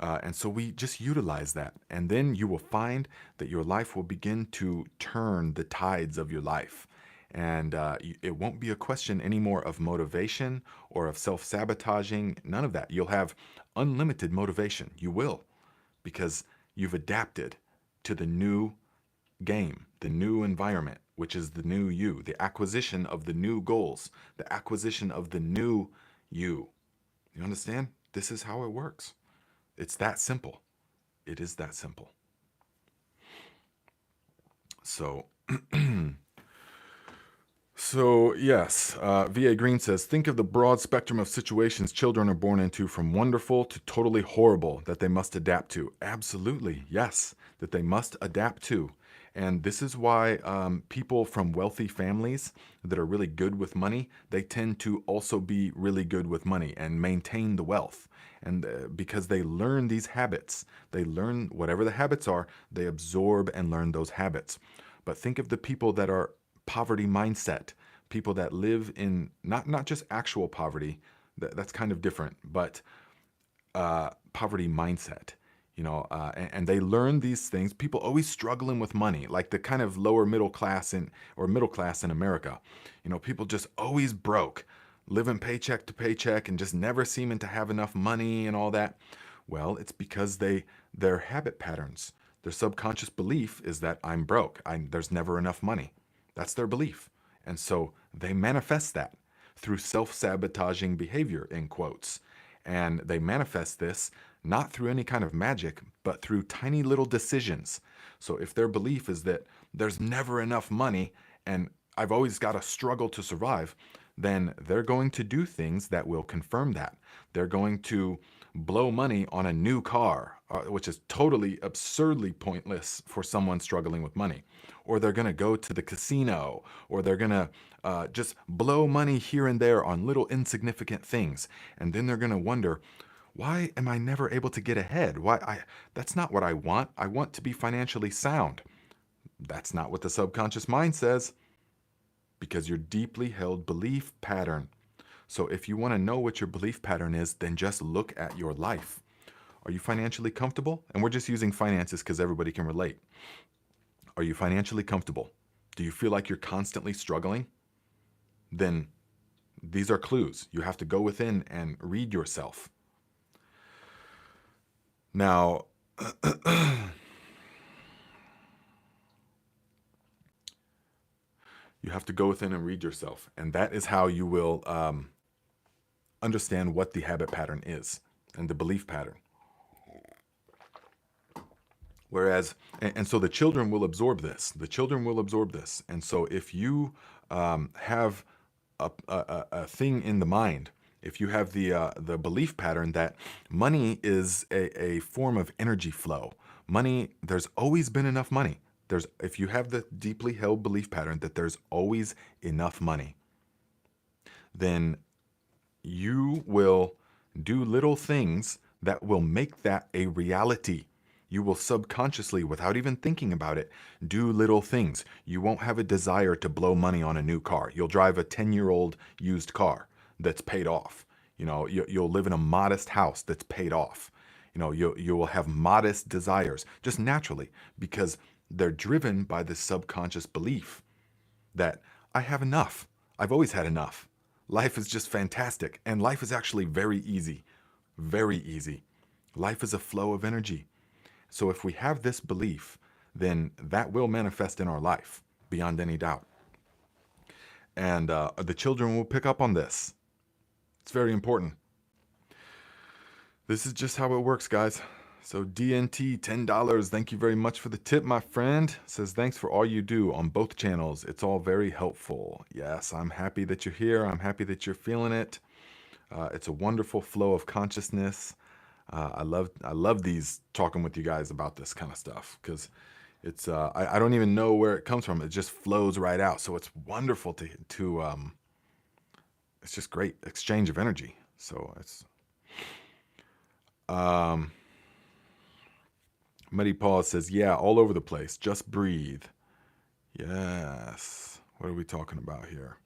And so we just utilize that. And then you will find that your life will begin to turn the tides of your life. And it won't be a question anymore of motivation or of self-sabotaging, none of that. You'll have unlimited motivation. You will, because you've adapted to the new game, the new environment, which is the new you, the acquisition of the new goals, the acquisition of the new you. You understand? This is how it works. It's that simple. It is that simple. So, yes, VA Green says, think of the broad spectrum of situations children are born into, from wonderful to totally horrible, that they must adapt to. Absolutely, yes, that they must adapt to. And this is why people from wealthy families that are really good with money, they tend to also be really good with money and maintain the wealth. And because they learn these habits, they learn whatever the habits are, they absorb and learn those habits. But think of the people that are poverty mindset, people that live in not just actual poverty, that's kind of different, but poverty mindset. And they learn these things. People always struggling with money, like the kind of lower middle class or middle class in America. People just always broke, living paycheck to paycheck and just never seeming to have enough money and all that. Well, it's because their habit patterns, their subconscious belief is that I'm broke. There's never enough money. That's their belief. And so they manifest that through self-sabotaging behavior, in quotes. And they manifest this not through any kind of magic, but through tiny little decisions. So if their belief is that there's never enough money and I've always got to struggle to survive, then they're going to do things that will confirm that. They're going to blow money on a new car, which is totally absurdly pointless for someone struggling with money. Or they're going to go to the casino, or they're going to just blow money here and there on little insignificant things. And then they're going to wonder, why am I never able to get ahead? That's not what I want. I want to be financially sound. That's not what the subconscious mind says, because your deeply held belief pattern. So if you want to know what your belief pattern is, then just look at your life. Are you financially comfortable? And we're just using finances because everybody can relate. Are you financially comfortable? Do you feel like you're constantly struggling? Then these are clues. You have to go within and read yourself. Now, you have to go within and read yourself. And that is how you will understand what the habit pattern is and the belief pattern. Whereas, and so the children will absorb this. The children will absorb this. And so if you have a thing in the mind, if you have the belief pattern that money is a form of energy flow, money, there's always been enough money. If you have the deeply held belief pattern that there's always enough money, then you will do little things that will make that a reality. You will subconsciously, without even thinking about it, do little things. You won't have a desire to blow money on a new car. You'll drive a 10-year-old used car that's paid off. You'll live in a modest house that's paid off. You will have modest desires just naturally because they're driven by this subconscious belief that I have enough. I've always had enough. Life is just fantastic. And life is actually very easy. Very easy. Life is a flow of energy. So if we have this belief, then that will manifest in our life beyond any doubt. And the children will pick up on this. It's very important. This is just how it works, guys. So DNT, $10. Thank you very much for the tip, my friend. Says, thanks for all you do on both channels. It's all very helpful. Yes, I'm happy that you're here. I'm happy that you're feeling it. It's a wonderful flow of consciousness. I love these talking with you guys about this kind of stuff because it's I don't even know where it comes from. It just flows right out. So it's wonderful to it's just great exchange of energy. So it's Muddy Paul says, yeah, all over the place. Just breathe. Yes. What are we talking about here?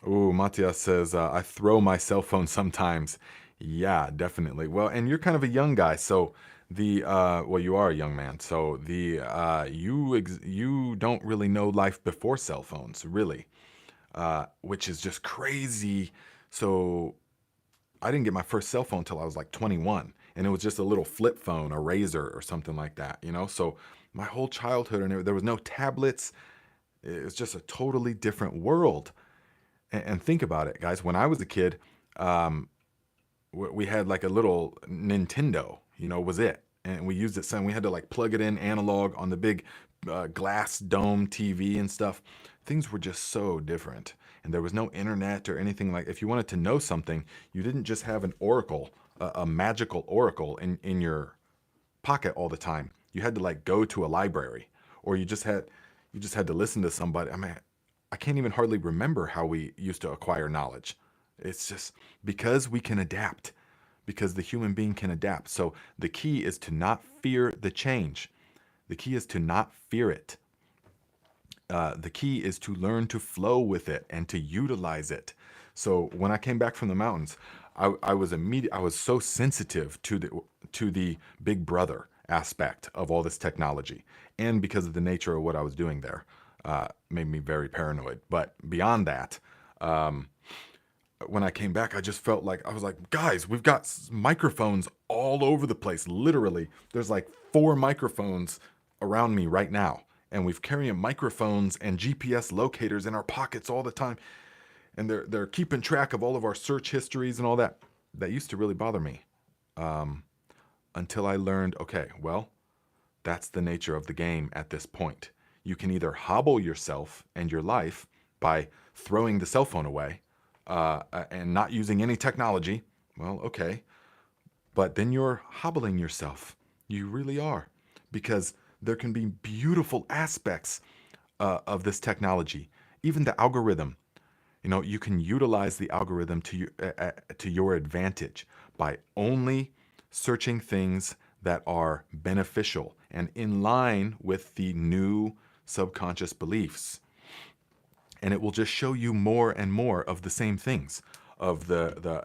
Oh, Matias says, I throw my cell phone sometimes. Yeah, definitely. Well, and you're kind of a young guy, so well, you are a young man, so you don't really know life before cell phones, really, which is just crazy. So I didn't get my first cell phone until I was like 21, and it was just a little flip phone, a Razor or something like that, So my whole childhood, and there was no tablets. It was just a totally different world. And think about it, guys. When I was a kid, we had like a little Nintendo, was it. And we used it. We had to like plug it in analog on the big glass dome TV and stuff. Things were just so different. And there was no internet or anything like. If you wanted to know something, you didn't just have an oracle, a magical oracle in your pocket all the time. You had to like go to a library, or you just had to listen to somebody. I mean, I can't even hardly remember how we used to acquire knowledge. It's just because we can adapt, because the human being can adapt. So the key is to not fear the change. The key is to not fear it. The key is to learn to flow with it and to utilize it. So when I came back from the mountains, I was so sensitive to the big brother aspect of all this technology, and because of the nature of what I was doing there, made me very paranoid. But beyond that, when I came back, I just felt like, I was like, guys, we've got microphones all over the place. Literally, there's like 4 microphones around me right now. And we've carrying microphones and GPS locators in our pockets all the time. And they're keeping track of all of our search histories and all that. That used to really bother me. Until I learned, okay, well, that's the nature of the game at this point. You can either hobble yourself and your life by throwing the cell phone away, and not using any technology. Well, okay. But then you're hobbling yourself. You really are. Because there can be beautiful aspects of this technology. Even the algorithm. You can utilize the algorithm to your advantage by only searching things that are beneficial and in line with the new subconscious beliefs. And it will just show you more and more of the same things, of the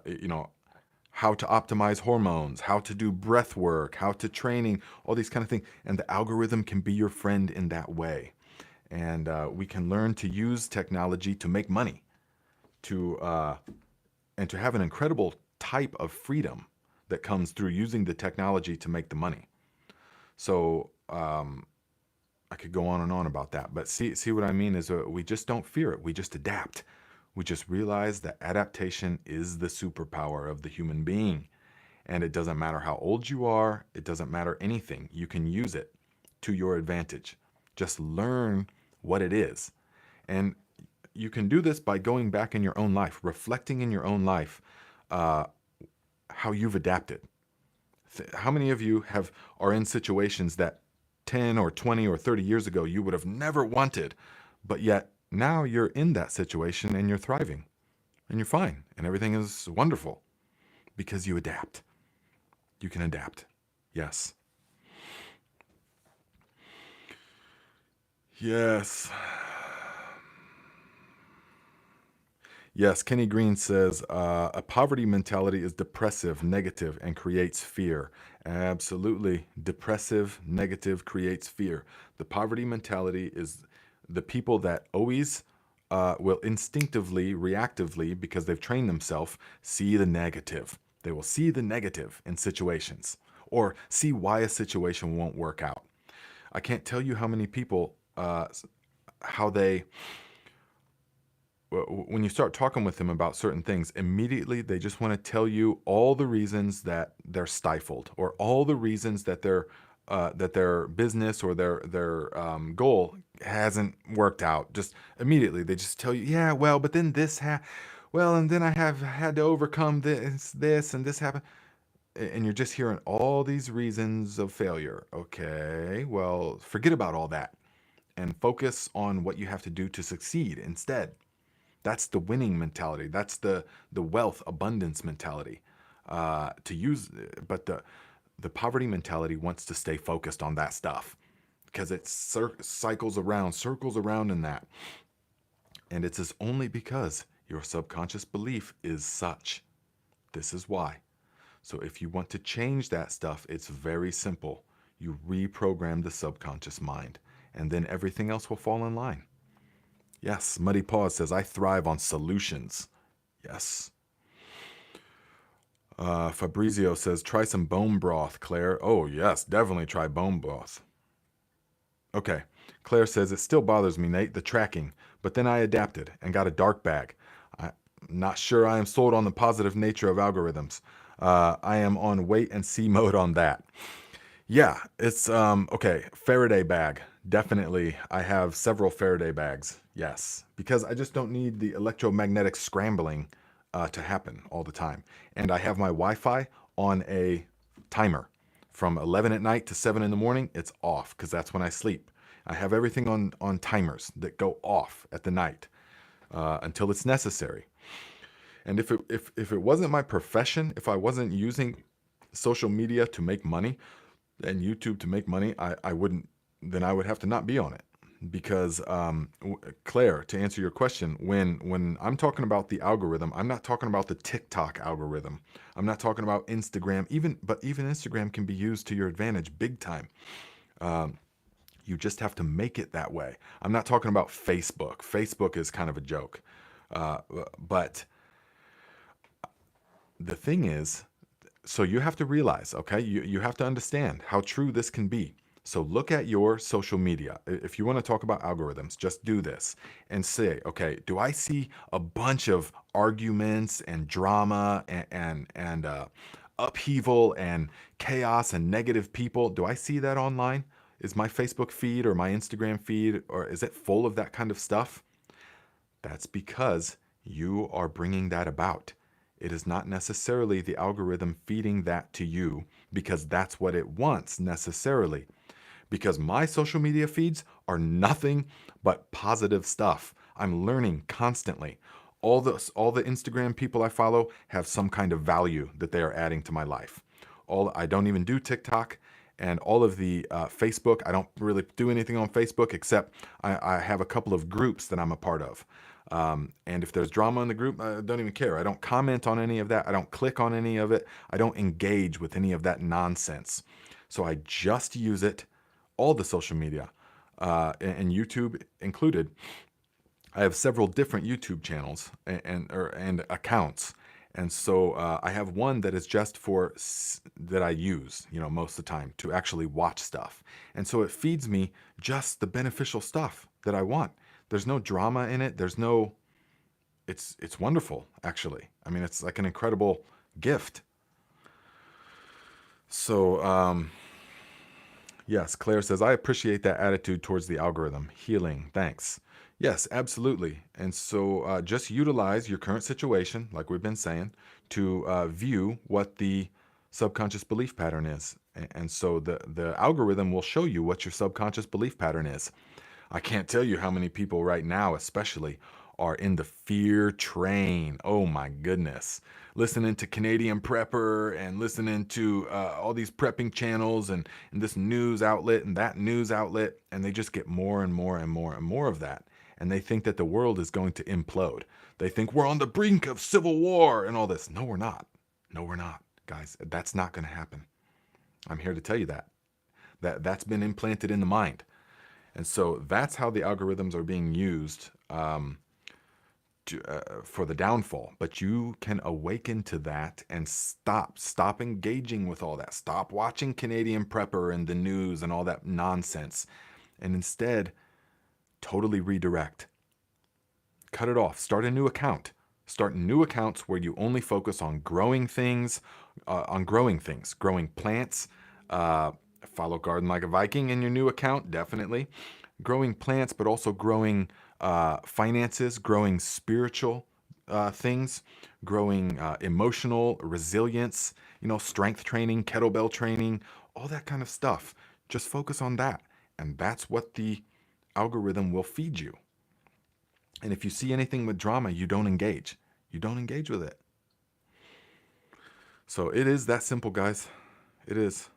how to optimize hormones, how to do breath work, how to training, all these kind of things. And the algorithm can be your friend in that way. And we can learn to use technology to make money, to and to have an incredible type of freedom that comes through using the technology to make the money. So I could go on and on about that, but see what I mean is we just don't fear it. We just adapt. We just realize that adaptation is the superpower of the human being. And it doesn't matter how old you are, it doesn't matter anything. You can use it to your advantage. Just learn what it is. And you can do this by going back in your own life, reflecting in your own life how you've adapted. How many of you are in situations that 10 or 20 or 30 years ago you would have never wanted, but yet now you're in that situation and you're thriving and you're fine and everything is wonderful because you adapt. You can adapt. Yes. Yes. Yes, Kenny Green says a poverty mentality is depressive, negative, and creates fear. Absolutely. Depressive, negative, creates fear. The poverty mentality is the people that always will instinctively, reactively, because they've trained themselves, see the negative. They will see the negative in situations or see why a situation won't work out. I can't tell you how many people, how they when you start talking with them about certain things, immediately they just want to tell you all the reasons that they're stifled or all the reasons that their business or their goal hasn't worked out. Just immediately they just tell you, yeah, well, but then and then I have had to overcome this and this happened. And you're just hearing all these reasons of failure. Okay, well, forget about all that and focus on what you have to do to succeed instead. That's the winning mentality. That's the wealth abundance mentality to use. But the poverty mentality wants to stay focused on that stuff because it circles around in that. And it's only because your subconscious belief is such. This is why. So if you want to change that stuff, it's very simple. You reprogram the subconscious mind, and then everything else will fall in line. Yes, Muddy Paws says, I thrive on solutions. Yes. Fabrizio says, try some bone broth, Claire. Oh, yes, definitely try bone broth. Okay. Claire says, it still bothers me, Nate, the tracking, but then I adapted and got a dark bag. I'm not sure I am sold on the positive nature of algorithms. I am on wait and see mode on that. Yeah, it's okay. Faraday bag. Definitely. I have several Faraday bags. Yes, because I just don't need the electromagnetic scrambling to happen all the time. And I have my Wi-Fi on a timer from 11 at night to 7 in the morning. It's off because that's when I sleep. I have everything on timers that go off at the night until it's necessary. And if it wasn't my profession, if I wasn't using social media to make money, and YouTube to make money, I wouldn't, then I would have to not be on it. Because Claire, to answer your question, when I'm talking about the algorithm, I'm not talking about the TikTok algorithm. I'm not talking about Instagram, but even Instagram can be used to your advantage big time. You just have to make it that way. I'm not talking about Facebook. Facebook is kind of a joke. But the thing is, so you have to realize, okay, you have to understand how true this can be. So look at your social media. If you want to talk about algorithms, just do this and say, okay, do I see a bunch of arguments and drama and upheaval and chaos and negative people? Do I see that online? Is my Facebook feed or my Instagram feed, or is it full of that kind of stuff? That's because you are bringing that about. It is not necessarily the algorithm feeding that to you because that's what it wants necessarily. Because my social media feeds are nothing but positive stuff. I'm learning constantly. All the Instagram people I follow have some kind of value that they are adding to my life. I don't even do TikTok, and all of the Facebook, I don't really do anything on Facebook except I have a couple of groups that I'm a part of. And if there's drama in the group, I don't even care. I don't comment on any of that. I don't click on any of it. I don't engage with any of that nonsense. So I just use it, all the social media, and YouTube included. I have several different YouTube channels and accounts. And so I have one that is just for that I use, most of the time to actually watch stuff. And so it feeds me just the beneficial stuff that I want. There's no drama in it. It's wonderful, actually. I mean, it's like an incredible gift. So, yes, Claire says, I appreciate that attitude towards the algorithm. Healing. Thanks. Yes, absolutely. And so just utilize your current situation, like we've been saying, to view what the subconscious belief pattern is. And so the algorithm will show you what your subconscious belief pattern is. I can't tell you how many people right now, especially, are in the fear train. Oh my goodness. Listening to Canadian Prepper and listening to all these prepping channels and this news outlet and that news outlet. And they just get more and more and more and more of that. And they think that the world is going to implode. They think we're on the brink of civil war and all this. No, we're not. No, we're not, guys. That's not going to happen. I'm here to tell you that. That's been implanted in the mind. And so that's how the algorithms are being used for the downfall. But you can awaken to that and stop engaging with all that. Stop watching Canadian Prepper and the news and all that nonsense. And instead, totally redirect. Cut it off. Start a new account. Start new accounts where you only focus on growing things, growing plants. Follow Garden Like a Viking in your new account, definitely. Growing plants, but also growing finances, growing spiritual things, growing emotional resilience, strength training, kettlebell training, all that kind of stuff. Just focus on that. And that's what the algorithm will feed you. And if you see anything with drama, you don't engage. You don't engage with it. So it is that simple, guys. It is.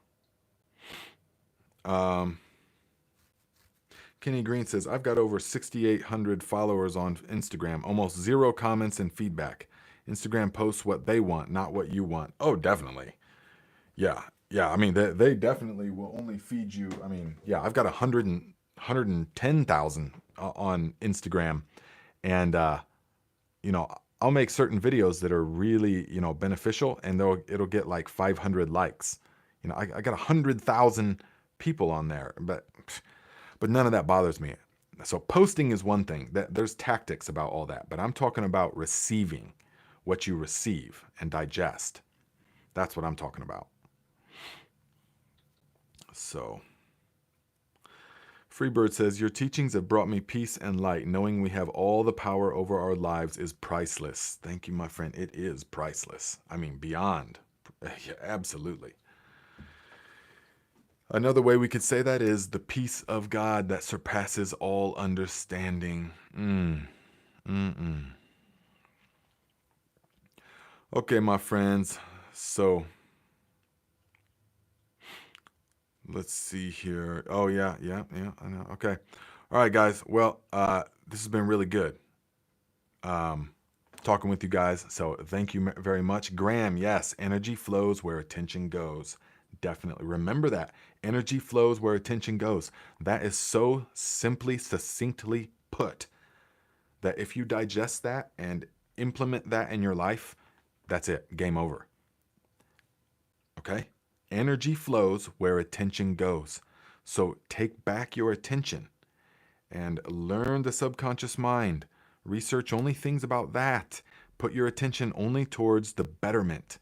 Kenny Green says, I've got over 6,800 followers on Instagram, almost zero comments and feedback. Instagram posts what they want, not what you want. Oh, definitely. Yeah. I mean, they definitely will only feed you. I mean, yeah, I've got 110,000 on Instagram. And, I'll make certain videos that are really, beneficial, and it'll get like 500 likes. I got 100,000 people on there, but none of that bothers me. So posting is one thing. There's tactics about all that, but I'm talking about receiving what you receive and digest. That's what I'm talking about. So, Freebird says, your teachings have brought me peace and light. Knowing we have all the power over our lives is priceless. Thank you, my friend. It is priceless. I mean, beyond. Yeah, absolutely. Another way we could say that is the peace of God that surpasses all understanding. Okay, my friends. So, let's see here. Oh, yeah, I know. Okay. All right, guys. Well, this has been really good. Talking with you guys. So thank you very much. Graham, yes, energy flows where attention goes. Definitely. Remember that. Energy flows where attention goes. That is so simply, succinctly put that if you digest that and implement that in your life, that's it. Game over. Okay? Energy flows where attention goes. So take back your attention and learn the subconscious mind. Research only things about that. Put your attention only towards the betterment.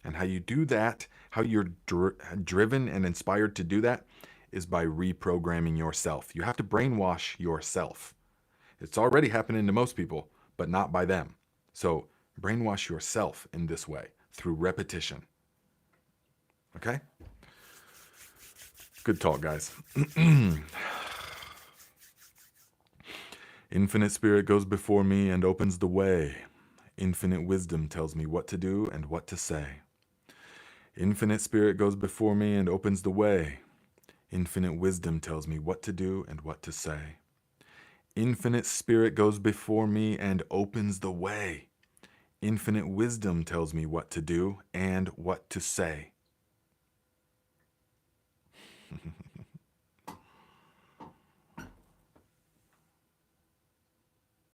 And how you do that, how you're driven and inspired to do that, is by reprogramming yourself. You have to brainwash yourself. It's already happening to most people, but not by them. So brainwash yourself in this way through repetition. Okay? Good talk, guys. Infinite Spirit goes before me and opens the way. Infinite wisdom tells me what to do and what to say. Infinite Spirit goes before me and opens the way. Infinite wisdom tells me what to do and what to say. Infinite spirit goes before me and opens the way. Infinite wisdom tells me what to do and what to say.